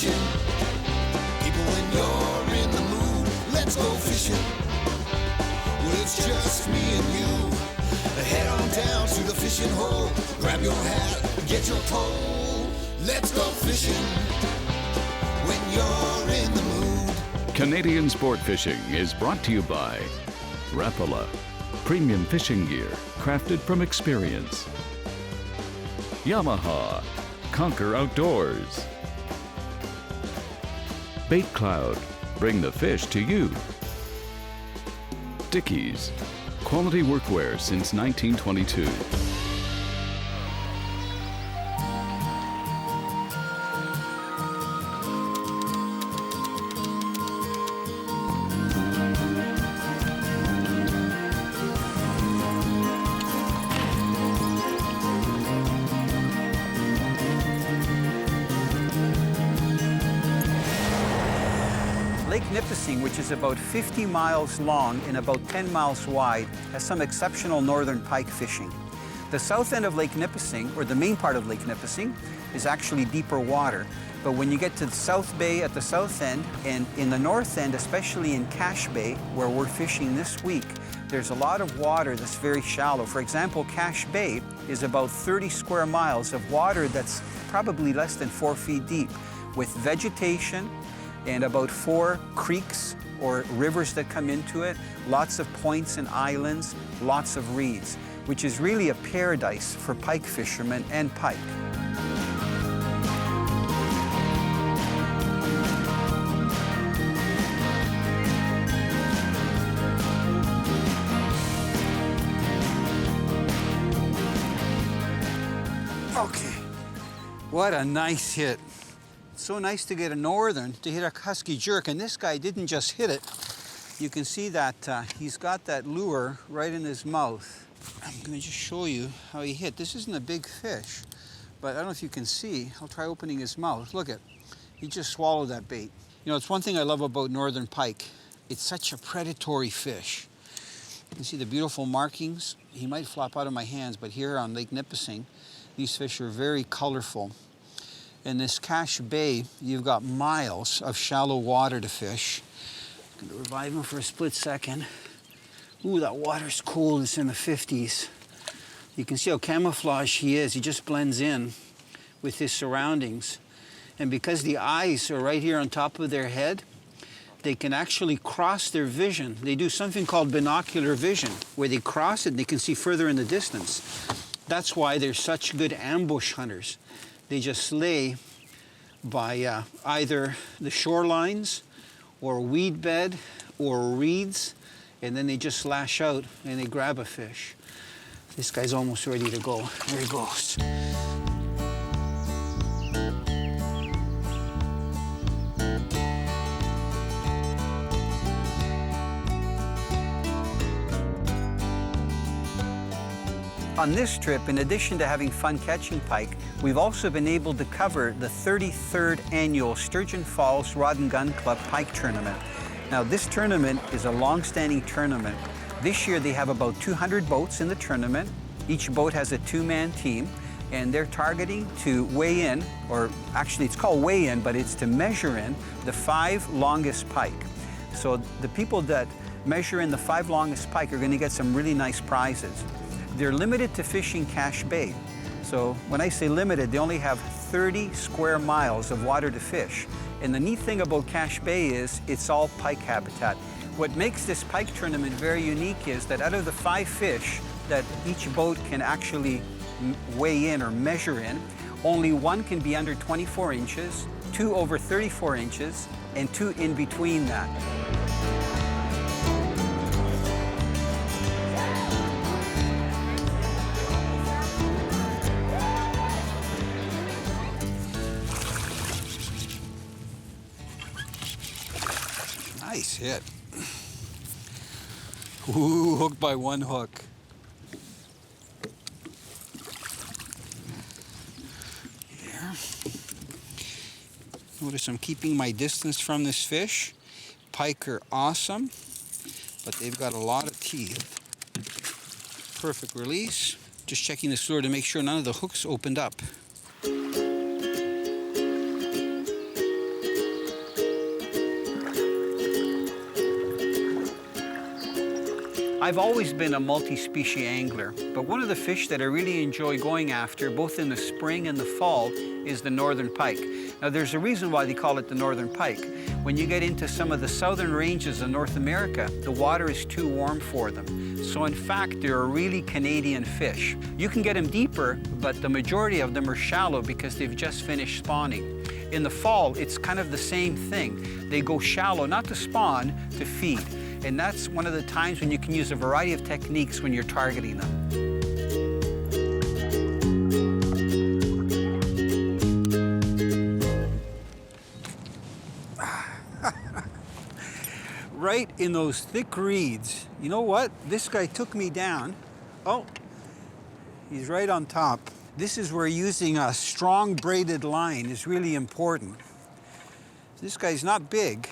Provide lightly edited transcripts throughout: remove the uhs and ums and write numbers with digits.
fishing. People, when you're in the mood, let's go fishing. Well, it's just me and you. Head on down to the fishing hole. Grab your hat, get your pole. Let's go fishing when you're in the mood. Canadian Sportfishing is brought to you by Rapala, premium fishing gear crafted from experience. Yamaha, conquer outdoors. Bait Cloud, bring the fish to you. Dickies, quality workwear since 1922. Lake Nipissing, which is about 50 miles long and about 10 miles wide, has some exceptional northern pike fishing. The south end of Lake Nipissing, or the main part of Lake Nipissing, is actually deeper water. But when you get to the South Bay at the south end, and in the north end, especially in Cache Bay, where we're fishing this week, there's a lot of water that's very shallow. For example, Cache Bay is about 30 square miles of water that's probably less than 4 feet deep, with vegetation, and about 4 creeks or rivers that come into it, lots of points and islands, lots of reeds, which is really a paradise for pike fishermen and pike. Okay, what a nice hit. So nice to get a northern to hit a husky jerk, and this guy didn't just hit it. You can see that he's got that lure right in his mouth. I'm going to just show you how he hit. This isn't a big fish, but I don't know if you can see. I'll try opening his mouth. Look at, he just swallowed that bait. You know, it's one thing I love about northern pike. It's such a predatory fish. You can see the beautiful markings. He might flop out of my hands, but here on Lake Nipissing, these fish are very colorful. In this Cache Bay, you've got miles of shallow water to fish. I'm going to revive him for a split second. Ooh, that water's cold. It's in the 50s. You can see how camouflaged he is. He just blends in with his surroundings. And because the eyes are right here on top of their head, they can actually cross their vision. They do something called binocular vision, where they cross it and they can see further in the distance. That's why they're such good ambush hunters. They just lay by either the shorelines or weed bed or reeds, and then they just lash out and they grab a fish. This guy's almost ready to go. There he goes. On this trip, in addition to having fun catching pike, we've also been able to cover the 33rd annual Sturgeon Falls Rod and Gun Club Pike Tournament. Now, this tournament is a long-standing tournament. This year, they have about 200 boats in the tournament. Each boat has a 2-man team, and they're targeting to weigh in, or actually it's called weigh in, but it's to measure in the 5 longest pike. So the people that measure in the 5 longest pike are going to get some really nice prizes. They're limited to fishing Cache Bay. So when I say limited, they only have 30 square miles of water to fish. And the neat thing about Cache Bay is it's all pike habitat. What makes this pike tournament very unique is that out of the 5 fish that each boat can actually weigh in or measure in, only 1 can be under 24 inches, 2 over 34 inches, and 2 in between that. Nice hit. Ooh, hooked by 1 hook. Here. Notice I'm keeping my distance from this fish. Pike are awesome, but they've got a lot of teeth. Perfect release. Just checking the lure to make sure none of the hooks opened up. I've always been a multi-species angler, but one of the fish that I really enjoy going after, both in the spring and the fall, is the northern pike. Now there's a reason why they call it the northern pike. When you get into some of the southern ranges of North America, the water is too warm for them. So in fact, they're a really Canadian fish. You can get them deeper, but the majority of them are shallow because they've just finished spawning. In the fall, it's kind of the same thing. They go shallow, not to spawn, to feed. And that's one of the times when you can use a variety of techniques when you're targeting them. Right in those thick reeds. You know what? This guy took me down. Oh, he's right on top. This is where using a strong braided line is really important. This guy's not big,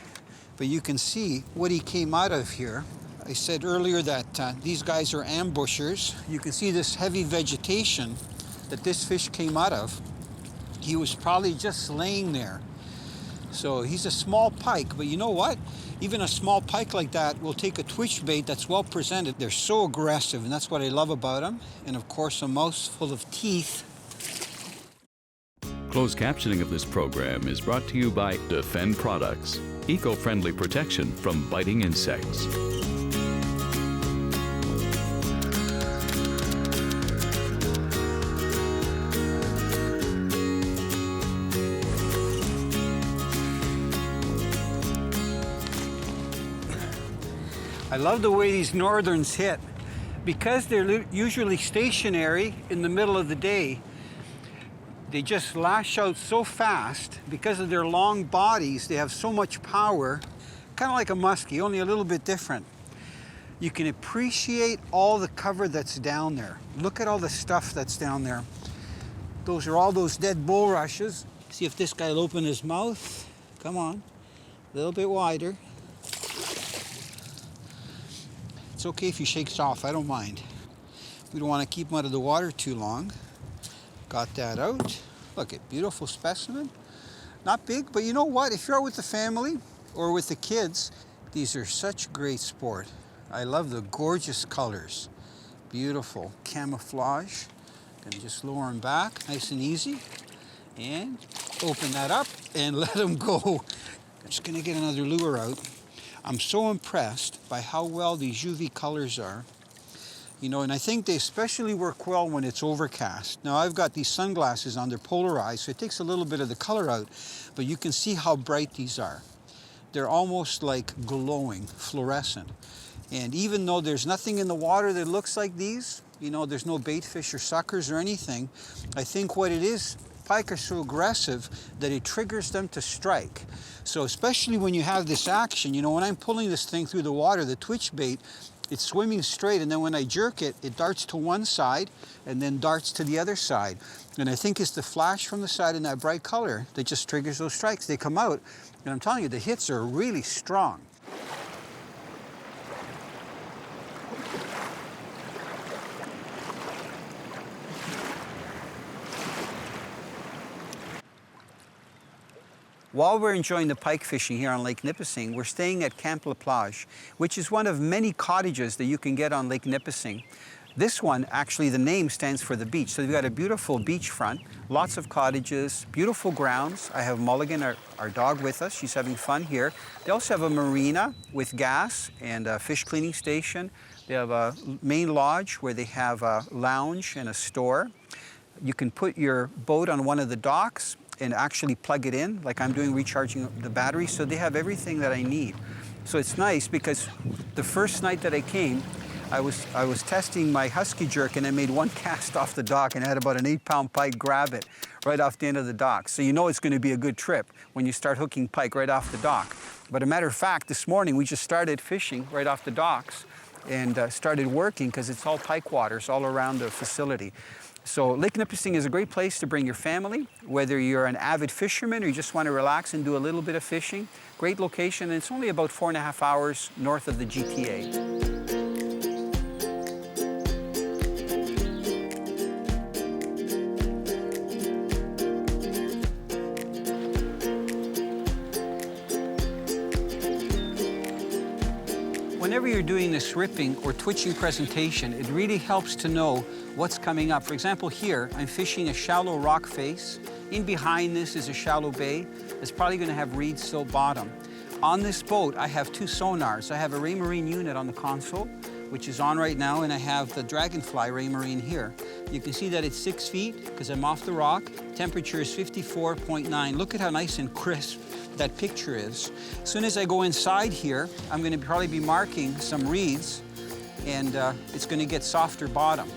but you can see what he came out of here. I said earlier that these guys are ambushers. You can see this heavy vegetation that this fish came out of. He was probably just laying there. So he's a small pike, but you know what? Even a small pike like that will take a twitch bait that's well presented. They're so aggressive, and that's what I love about them. And of course, a mouthful of teeth. Closed captioning of this program is brought to you by Defend Products, eco-friendly protection from biting insects. I love the way these northerns hit. Because they're usually stationary in the middle of the day, they just lash out so fast. Because of their long bodies, they have so much power, kind of like a muskie, only a little bit different. You can appreciate all the cover that's down there. Look at all the stuff that's down there. Those are all those dead bulrushes. See if this guy will open his mouth. Come on, a little bit wider. It's okay if he shakes off, I don't mind. We don't want to keep him out of the water too long. Got that out. Look at beautiful specimen. Not big, but you know what? If you're out with the family or with the kids, these are such great sport. I love the gorgeous colors. Beautiful camouflage. Gonna just lower them back, nice and easy. And open that up and let them go. I'm just gonna get another lure out. I'm so impressed by how well these UV colors are. You know, and I think they especially work well when it's overcast. Now I've got these sunglasses on, they're polarized, so it takes a little bit of the color out, but you can see how bright these are. They're almost like glowing, fluorescent. And even though there's nothing in the water that looks like these, you know, there's no bait fish or suckers or anything, I think what it is, pike are so aggressive that it triggers them to strike. So especially when you have this action, you know, when I'm pulling this thing through the water, the twitch bait, it's swimming straight, and then when I jerk it, it darts to one side and then darts to the other side. And I think it's the flash from the side in that bright color that just triggers those strikes. They come out, and I'm telling you, the hits are really strong. While we're enjoying the pike fishing here on Lake Nipissing, we're staying at Camp La Plage, which is one of many cottages that you can get on Lake Nipissing. This one, actually, the name stands for the beach. So we've got a beautiful beachfront, lots of cottages, beautiful grounds. I have Mulligan, our dog, with us. She's having fun here. They also have a marina with gas and a fish cleaning station. They have a main lodge where they have a lounge and a store. You can put your boat on one of the docks and actually plug it in, like I'm doing, recharging the battery. So they have everything that I need. So it's nice because the first night that I came, I was testing my husky jerk, and I made one cast off the dock, and I had about an 8-pound pike grab it right off the end of the dock. So you know it's going to be a good trip when you start hooking pike right off the dock. But a matter of fact, this morning we just started fishing right off the docks and started working because it's all pike waters all around the facility. So Lake Nipissing is a great place to bring your family, whether you're an avid fisherman or you just want to relax and do a little bit of fishing. Great location, and it's only about 4.5 hours north of the GTA. Whenever you're doing this ripping or twitching presentation, it really helps to know what's coming up. For example, here, I'm fishing a shallow rock face. In behind this is a shallow bay. It's probably gonna have reed silt bottom. On this boat, I have two sonars. I have a Raymarine unit on the console, which is on right now, and I have the Dragonfly Raymarine here. You can see that it's 6 feet because I'm off the rock. Temperature is 54.9. Look at how nice and crisp that picture is. As soon as I go inside here, I'm gonna probably be marking some reeds, and it's gonna get softer bottom.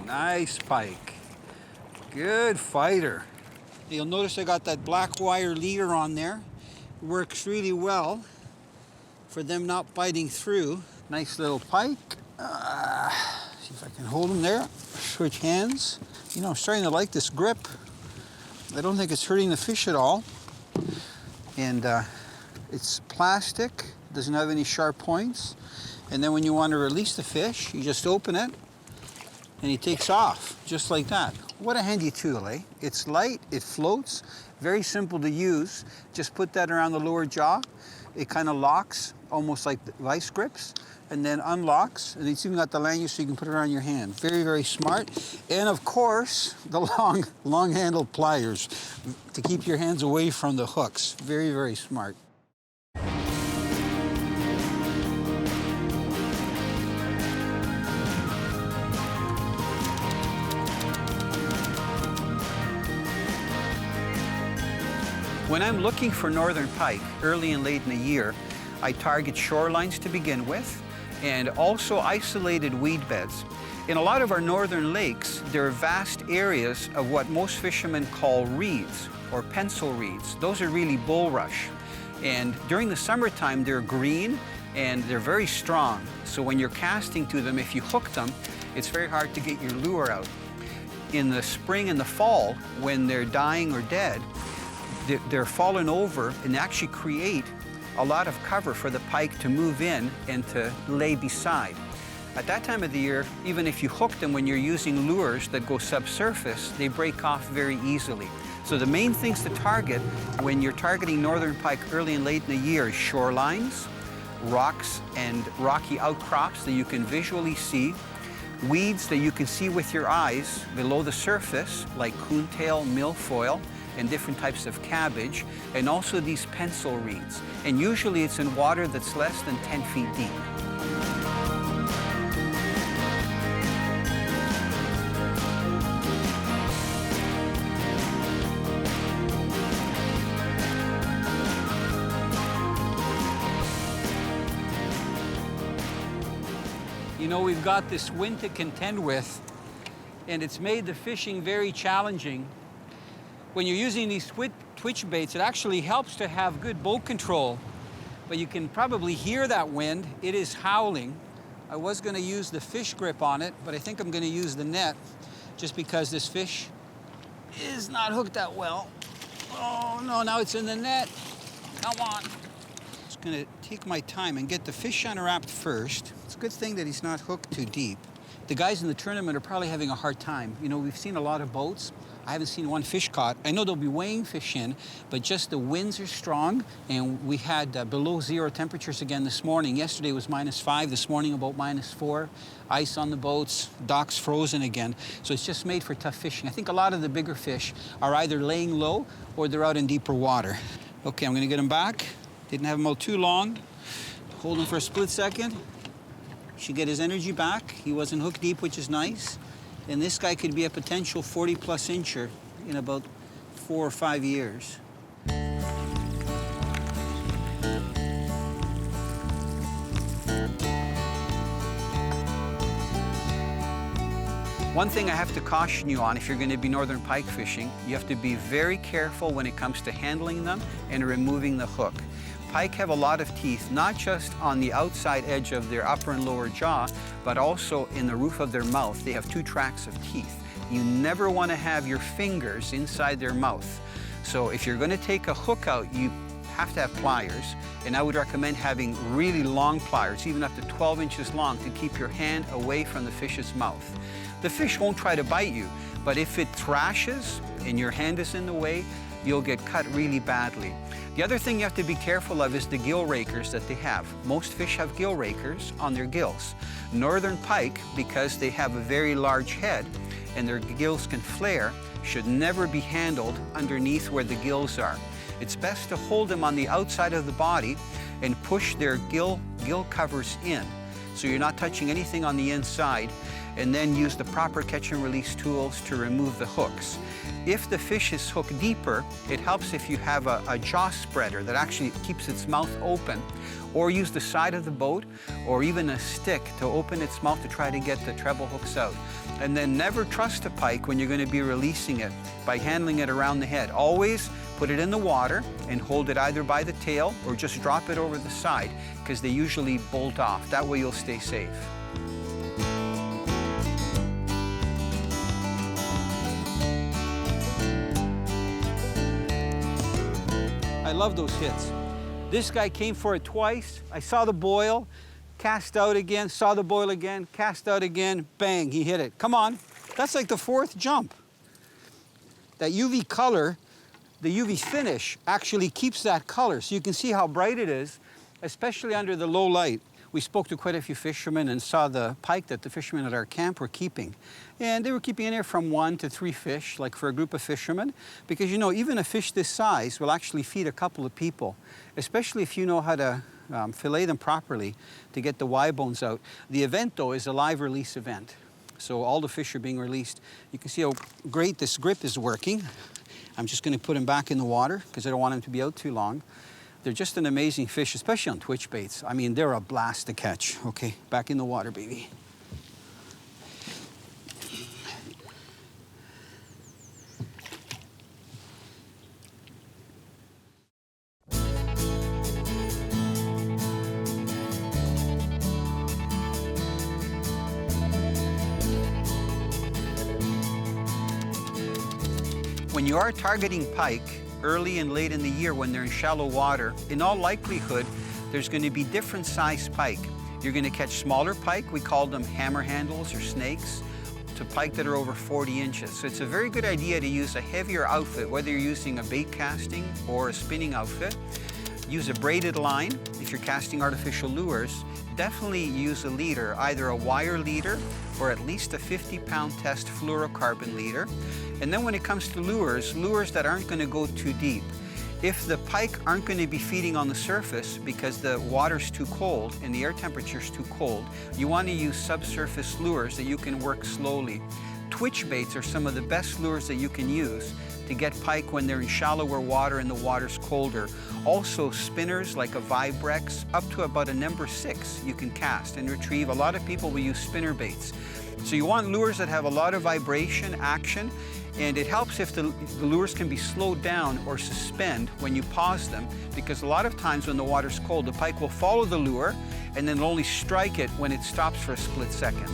Nice pike. Good fighter. You'll notice I got that black wire leader on there. Works really well for them not biting through. Nice little pike. See if I can hold him there. Switch hands. You know, I'm starting to like this grip. I don't think it's hurting the fish at all. And it's plastic, doesn't have any sharp points. And then when you want to release the fish, you just open it and he takes off, just like that. What a handy tool, eh? It's light, it floats, very simple to use. Just put that around the lower jaw. It kind of locks, almost like the vice grips, and then unlocks, and it's even got the lanyard so you can put it around your hand. Very, very smart. And of course, the long-handled pliers to keep your hands away from the hooks. Very, very smart. When I'm looking for northern pike early and late in the year, I target shorelines to begin with and also isolated weed beds. In a lot of our northern lakes, there are vast areas of what most fishermen call reeds or pencil reeds. Those are really bulrush. And during the summertime, they're green and they're very strong. So when you're casting to them, if you hook them, it's very hard to get your lure out. In the spring and the fall, when they're dying or dead, they're fallen over and actually create a lot of cover for the pike to move in and to lay beside. At that time of the year, even if you hook them when you're using lures that go subsurface, they break off very easily. So the main things to target when you're targeting northern pike early and late in the year is shorelines, rocks and rocky outcrops that you can visually see, weeds that you can see with your eyes below the surface, like coontail, milfoil, and different types of cabbage, and also these pencil reeds. And usually it's in water that's less than 10 feet deep. You know, we've got this wind to contend with, and it's made the fishing very challenging. When you're using these twitch baits, it actually helps to have good boat control, but you can probably hear that wind. It is howling. I was going to use the fish grip on it, but I think I'm going to use the net just because this fish is not hooked that well. Oh no, now it's in the net. Come on. Just going to take my time and get the fish unwrapped first. It's a good thing that he's not hooked too deep. The guys in the tournament are probably having a hard time. You know, we've seen a lot of boats. I haven't seen one fish caught. I know they'll be weighing fish in, but just the winds are strong, and we had below zero temperatures again this morning. Yesterday was -5, this morning about -4. Ice on the boats, docks frozen again. So it's just made for tough fishing. I think a lot of the bigger fish are either laying low or they're out in deeper water. Okay, I'm gonna get him back. Didn't have him out too long. Hold him for a split second. Should get his energy back. He wasn't hooked deep, which is nice. And this guy could be a potential 40-plus incher in about 4 or 5 years. One thing I have to caution you on if you're going to be northern pike fishing, you have to be very careful when it comes to handling them and removing the hook. Pike have a lot of teeth, not just on the outside edge of their upper and lower jaw, but also in the roof of their mouth. They have 2 tracts of teeth. You never want to have your fingers inside their mouth. So if you're going to take a hook out, you have to have pliers, and I would recommend having really long pliers, even up to 12 inches long, to keep your hand away from the fish's mouth. The fish won't try to bite you, but if it thrashes and your hand is in the way, you'll get cut really badly. The other thing you have to be careful of is the gill rakers that they have. Most fish have gill rakers on their gills. Northern pike, because they have a very large head and their gills can flare, should never be handled underneath where the gills are. It's best to hold them on the outside of the body and push their gill covers in, so you're not touching anything on the inside, and then use the proper catch and release tools to remove the hooks. If the fish is hooked deeper, it helps if you have a jaw spreader that actually keeps its mouth open, or use the side of the boat or even a stick to open its mouth to try to get the treble hooks out. And then never trust a pike when you're going to be releasing it by handling it around the head. Always put it in the water and hold it either by the tail or just drop it over the side, because they usually bolt off. That way you'll stay safe. I love those hits. This guy came for it twice. I saw the boil, cast out again, saw the boil again, cast out again, bang, he hit it. Come on, that's like the fourth jump. That UV color, the UV finish actually keeps that color, so you can see how bright it is, especially under the low light. We spoke to quite a few fishermen and saw the pike that the fishermen at our camp were keeping. And they were keeping anywhere from 1 to 3 fish, like for a group of fishermen, because you know, even a fish this size will actually feed a couple of people, especially if you know how to fillet them properly to get the Y bones out. The event, though, is a live release event. So all the fish are being released. You can see how great this grip is working. I'm just going to put them back in the water because I don't want them to be out too long. They're just an amazing fish, especially on twitch baits. I mean, they're a blast to catch. Okay, back in the water, baby. When you are targeting pike early and late in the year when they're in shallow water, in all likelihood, there's going to be different size pike. You're going to catch smaller pike, we call them hammer handles or snakes, to pike that are over 40 inches. So it's a very good idea to use a heavier outfit, whether you're using a bait casting or a spinning outfit. Use a braided line if you're casting artificial lures. Definitely use a leader, either a wire leader or at least a 50-pound test fluorocarbon leader. And then when it comes to lures that aren't going to go too deep. If the pike aren't going to be feeding on the surface because the water's too cold and the air temperature's too cold, you want to use subsurface lures that you can work slowly. Twitch baits are some of the best lures that you can use to get pike when they're in shallower water and the water's colder. Also spinners like a Vibrex, up to about a number 6 you can cast and retrieve. A lot of people will use spinner baits. So you want lures that have a lot of vibration, action, and it helps if the lures can be slowed down or suspend when you pause them, because a lot of times when the water's cold, the pike will follow the lure and then only strike it when it stops for a split second.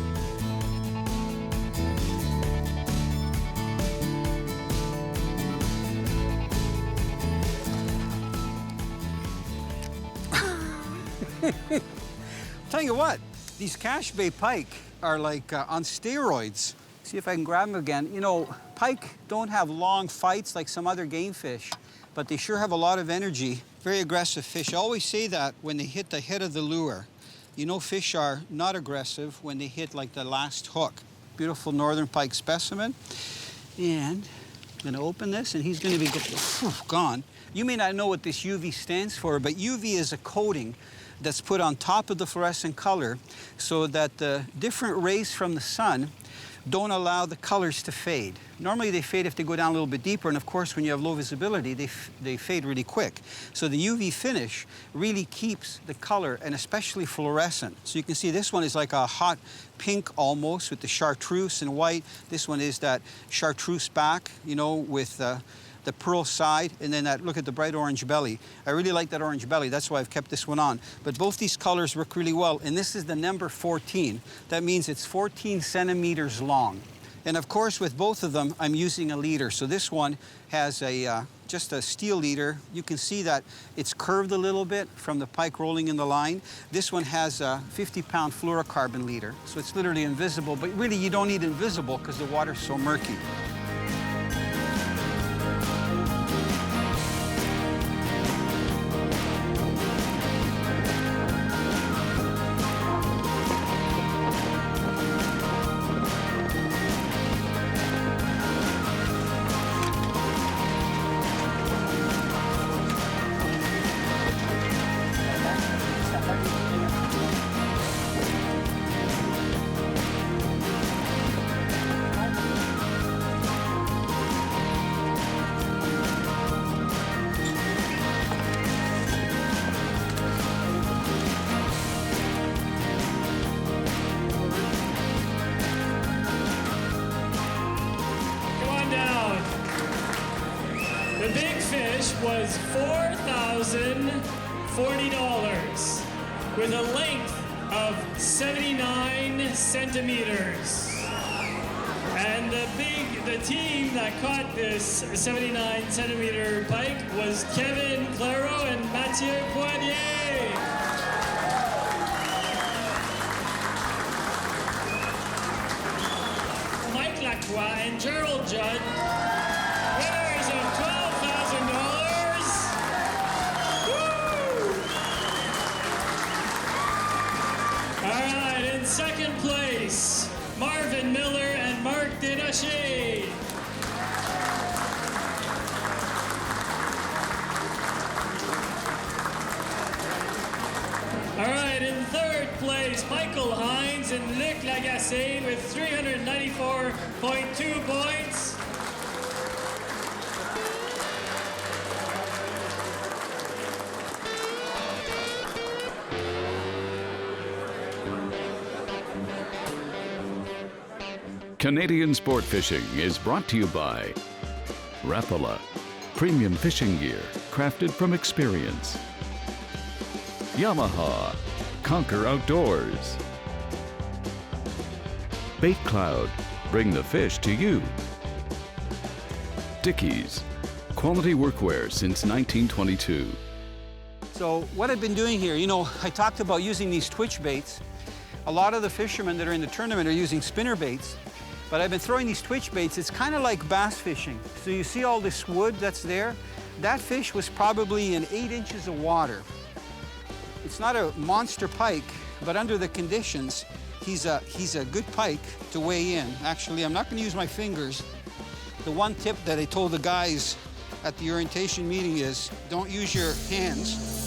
Tell you what, these cash bay pike are like on steroids. See if I can grab them again. You know, pike don't have long fights like some other game fish, but they sure have a lot of energy. Very aggressive fish. I always say that when they hit the head of the lure. You know, fish are not aggressive when they hit like the last hook. Beautiful northern pike specimen. And I'm gonna open this and he's gonna be gone. You may not know what this UV stands for, but UV is a coating that's put on top of the fluorescent color so that the different rays from the sun don't allow the colors to fade. Normally they fade if they go down a little bit deeper, and of course when you have low visibility, they fade really quick. So the UV finish really keeps the color, and especially fluorescent. So you can see this one is like a hot pink almost with the chartreuse and white. This one is that chartreuse back, you know, with the pearl side, and then that, look at the bright orange belly. I really like that orange belly, that's why I've kept this one on. But both these colors work really well, and this is the number 14. That means it's 14 centimeters long. And of course, with both of them, I'm using a leader. So this one has a just a steel leader. You can see that it's curved a little bit from the pike rolling in the line. This one has a 50-pound fluorocarbon leader. So it's literally invisible, but really you don't need invisible because the water's so murky. The big fish was $4,040 with a length of 79 centimeters. And the team that caught this 79 centimeter pike was Kevin Claro and Mathieu Poirier. Mike Lacroix and Gerald Judd, winners of $12,000. All right, in second place, Marvin Miller and Mark Dedaché. All right, in third place, Michael Hines and Luc Lagacé with 394.2 points. Canadian Sportfishing is brought to you by Rapala, premium fishing gear crafted from experience. Yamaha, conquer outdoors. Bait Cloud, bring the fish to you. Dickies, quality workwear since 1922. So what I've been doing here, you know, I talked about using these twitch baits. A lot of the fishermen that are in the tournament are using spinner baits, but I've been throwing these twitch baits. It's kind of like bass fishing. So you see all this wood that's there? That fish was probably in 8 inches of water. It's not a monster pike, but under the conditions, he's a good pike to weigh in. Actually, I'm not going to use my fingers. The one tip that I told the guys at the orientation meeting is don't use your hands.